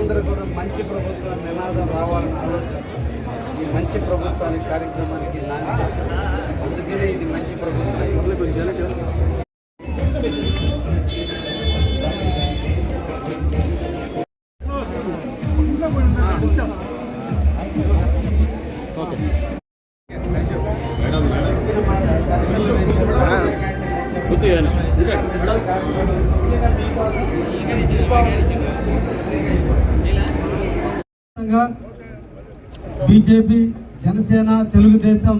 ప్రజలందరూ కూడా మంచి ప్రభుత్వం నినాదం రావాలని ఆలోచన ఈ మంచి ప్రభుత్వానికి కార్యక్రమానికి నాంది. అందుకనే ఇది మంచి ప్రభుత్వం. Okay sir. BJP, Janasena, Telugu Desam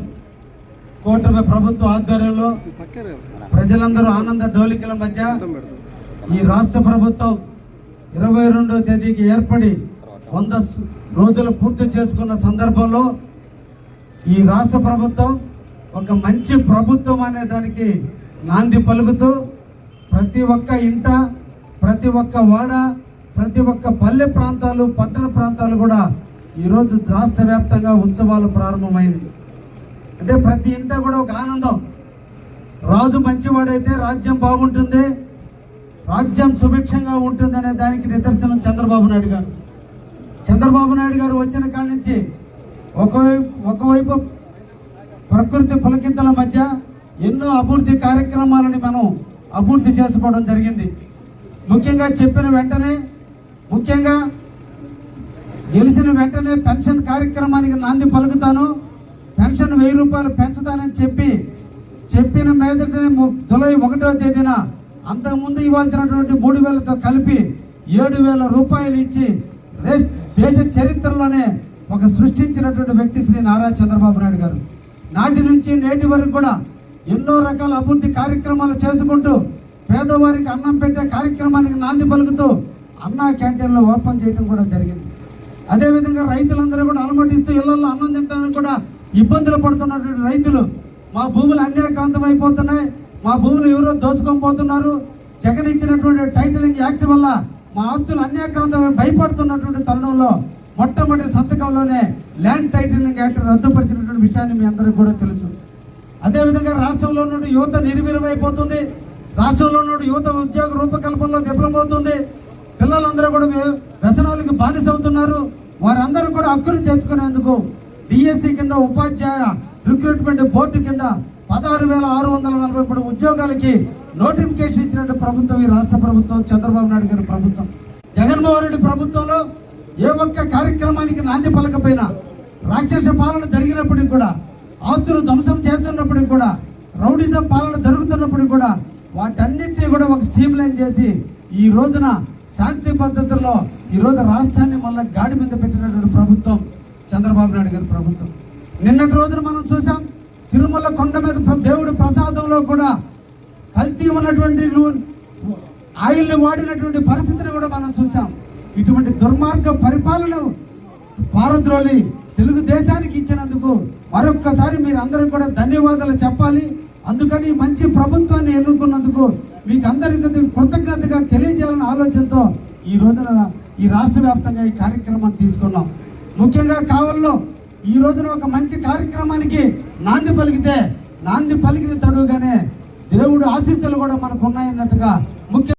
కూటమి ప్రభుత్వ ఆధ్వర్యంలో ప్రజలందరూ ఆనంద డోలికల మధ్య ఈ రాష్ట్ర ప్రభుత్వం 22వ తేదీకి ఏర్పడి 100 రోజులు పూర్తి చేసుకున్న సందర్భంలో ఈ రాష్ట్ర ప్రభుత్వం ఒక మంచి ప్రభుత్వం అనే దానికి నాంది పలుకుతూ ప్రతి ఒక్క ఇంట, ప్రతి ఒక్క వాడ, ప్రతి ఒక్క పల్లె ప్రాంతాలు, పట్టణ ప్రాంతాలు కూడా ఈరోజు రాష్ట్ర వ్యాప్తంగా ఉత్సవాలు ప్రారంభమైంది. అంటే ప్రతి ఇంట కూడా ఒక ఆనందం. రాజు మంచివాడైతే రాజ్యం బాగుంటుంది, రాజ్యం సుభిక్షంగా ఉంటుంది అనే దానికి నిదర్శనం చంద్రబాబు నాయుడు గారు. చంద్రబాబు నాయుడు గారు వచ్చిన కాడి నుంచి ఒకవైపు ప్రకృతి పులకింతల మధ్య ఎన్నో అభివృద్ధి కార్యక్రమాలని మనం అభివృద్ధి చేసుకోవడం జరిగింది. ముఖ్యంగా చెప్పిన వెంటనే, ముఖ్యంగా గెలిచిన వెంటనే పెన్షన్ కార్యక్రమానికి నాంది పలుకుతాను, పెన్షన్ 1000 రూపాయలు పెంచుతానని చెప్పిన మీదటనే జూలై 1వ తేదీన అంతకుముందు ఇవ్వాల్సినటువంటి 3000తో కలిపి 7000 రూపాయలు ఇచ్చి దేశ చరిత్రలోనే ఒక సృష్టించినటువంటి వ్యక్తి శ్రీ నారా చంద్రబాబు నాయుడు గారు. నాటి నుంచి నేటి వరకు కూడా ఎన్నో రకాల అభివృద్ధి కార్యక్రమాలు చేసుకుంటూ పేదవారికి అన్నం పెట్టే కార్యక్రమానికి నాంది పలుకుతూ అన్నా క్యాంటీన్లో ఓపెన్ చేయడం కూడా జరిగింది. అదేవిధంగా రైతులందరూ కూడా అలమటిస్తూ ఇళ్లలో అన్నం తినడానికి కూడా ఇబ్బందులు పడుతున్నటువంటి రైతులు, మా భూములు అన్యాక్రాంతం అయిపోతున్నాయి, మా భూములు ఎవరో దోచుకొని పోతున్నారు, జగన్ ఇచ్చినటువంటి టైటిలింగ్ యాక్ట్ వల్ల మా ఆస్తులు అన్యాక్రాంతమై భయపడుతున్నటువంటి తరుణంలో మొట్టమొదటి సంతకంలోనే ల్యాండ్ టైటిలింగ్ యాక్ట్ రద్దుపరిచినటువంటి విషయాన్ని మీ అందరికీ కూడా తెలుసు. అదేవిధంగా రాష్ట్రంలో నుండి యువత నిర్వీర్యమైపోతుంది, రాష్ట్రంలో నుండి యువత ఉద్యోగ రూపకల్పనలో విఫలమవుతుంది, పిల్లలందరూ కూడా వ్యసనాలకు బానిసవుతున్నారు. వారందరూ కూడా హక్కును చేర్చుకునేందుకు డిఎస్సి కింద ఉపాధ్యాయ రిక్రూట్మెంట్ బోర్డు కింద 16,643 ఉద్యోగాలకి నోటిఫికేషన్ ఇచ్చినట్టు ప్రభుత్వం ఈ రాష్ట్ర ప్రభుత్వం, చంద్రబాబు నాయుడు గారి ప్రభుత్వం. జగన్మోహన్ రెడ్డి ప్రభుత్వంలో ఏ ఒక్క కార్యక్రమానికి నాంది పలకపోయినా, రాక్షస పాలన జరిగినప్పటికి కూడా, ఆస్తులు ధ్వంసం చేస్తున్నప్పటికి కూడా, రౌడిజం పాలన జరుగుతున్నప్పటికి కూడా వాటన్నిటినీ కూడా ఒక స్ట్రీమ్ లైన్ చేసి ఈ రోజున శాంతి పద్ధతుల్లో ఈరోజు రాష్ట్రాన్ని మళ్ళీ గాడి మీద పెట్టినటువంటి ప్రభుత్వం చంద్రబాబు నాయుడు గారి ప్రభుత్వం. నిన్నటి రోజున మనం చూసాం, తిరుమల కొండ మీద దేవుడి ప్రసాదంలో కూడా కల్తీ ఉన్నటువంటి ఆయిల్ని వాడినటువంటి పరిస్థితిని కూడా మనం చూసాం. ఇటువంటి దుర్మార్గ పరిపాలన పారద్రోలి తెలుగుదేశానికి ఇచ్చినందుకు మరొక్కసారి మీరు అందరూ కూడా ధన్యవాదాలు చెప్పాలి. అందుకని మంచి ప్రభుత్వాన్ని ఎన్నుకున్నందుకు మీకు అందరికీ కృతజ్ఞతగా తెలియజేయాలన్న ఆలోచనతో ఈ రోజున ఈ రాష్ట్ర వ్యాప్తంగా ఈ కార్యక్రమాన్ని తీసుకున్నాం. ముఖ్యంగా కావల్లో ఈ రోజున ఒక మంచి కార్యక్రమానికి నాంది పలికితే, నాంది పలికిన తడుగానే దేవుడు ఆశీస్సులు కూడా మనకు ఉన్నాయన్నట్టుగా ముఖ్య